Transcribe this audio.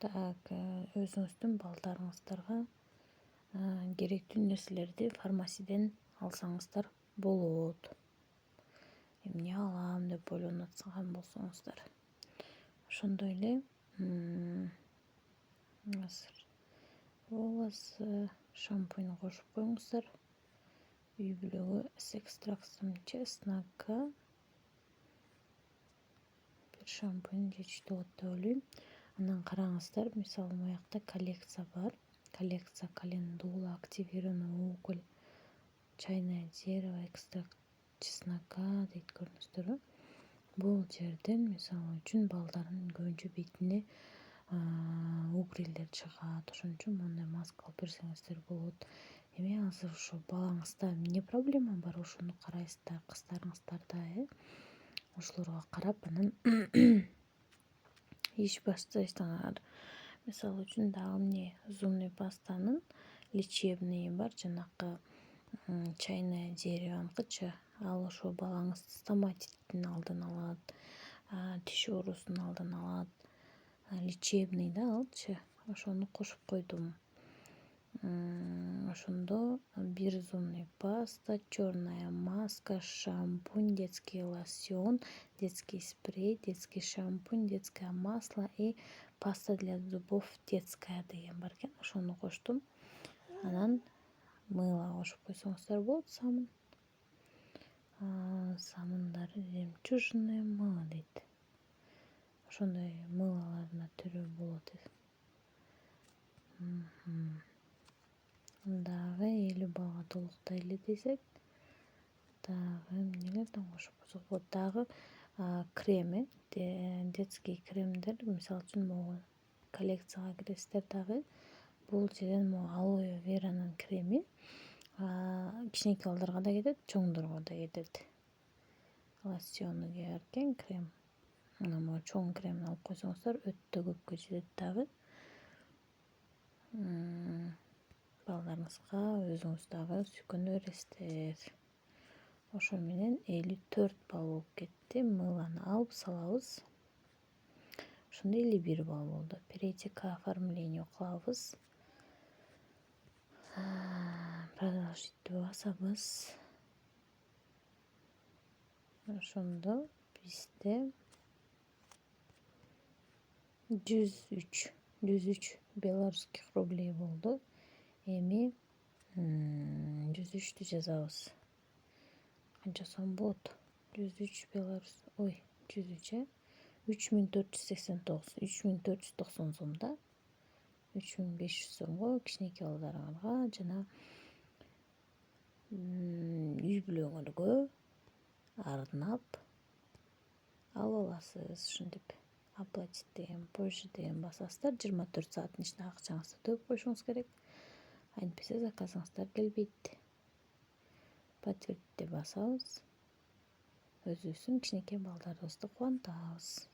Так, өзүңүздүн балдарыңыздарга керектүү нерселерди фармасиден алсаңыздар болот. Эмне алам деп ойлонуп аткан болсоңуздар, ошондой эле азыр болбосо шампунь кошуп коюңуздар. Үй бүлөгө с экстрактым чеснока бир шампунь жетиштүү болот деп ойлойм. Анан караңыздар, мисалы моякта коллекция бар. Коллекция календула, активированный уголь, чайное дерево, экстракт чеснока дейт, көрдүңүздөрбү? Бул жерден мисалы үчүн балдардын көбүнчө бетине угрилдер чыгат. Ошон үчүн мондай маска алып берсеңиздер болот. Эми азыр ошо балаңызда эмне проблема бар, ошону карайсыздар, кыздарыңыздарда, ошолорго карап анан иш баштайсыңар. Мисалы үчүн дагы эмне, зубный пастанын лечебный бар, жанакы чайное деревонукучу. Ал ошо балаңыз стоматиттин алдын алат, тиш оорусунун алдын алат. Лечебный да алчы, ошону кошуп койдум. Ошондо бир зубный паста, черная маска, шампунь, детский лосьон, детский спрей, детский шампунь, детское масло и паста для зубов детская деген бар экен. Ошону коштум. Анан мыло кошуп койсоңуздар болот, самын. Самындары жемчужное мыло дейт. Ошондой мылолордун түрү болот. Дагы 50 балга толуктайлы десек, дагы эмнелерден кошуп койсок болот? Дагы крем, детский кремдер, мисалы үчүн могу коллекцияга киресиздер дагы. Бул жерден могу алоэ веранын креми кичинекей балдарга да кетет, чоңдорго да кетет. Лосьону бар экен, крем. Анан могу чоң кремин алып койсоңуздар өтө көпкө жетет дагы. Балдарыңызга өзүңүз дагы сүйкөнү бересиздер. Ошо менен 54 балл болуп кетти. Мылону алып салабыз. Ошондо 51 балл болду. Перейти к оформлению кылабыз. Продолжить басабыз. Ошондо бизде 103 белорусских рублей болду. Эми 103 жазабыз. Канча сом болот? 103 белорус, 103 3489, 3490 сом да. 3500 сомго кичинекей балдарыңарга жана үй бүлөңөргө арнап ала аласыз. Ушинтип оплатить деген, позже деген басасыздар. 24 сааттын ичинде акчаңызды төгүп коюшуңуз керек. Антпесе заказыңыздар келбейт. Подтвердить басабыз. Өзүбүздүн кичинекей балдарыбызды кубантабыз.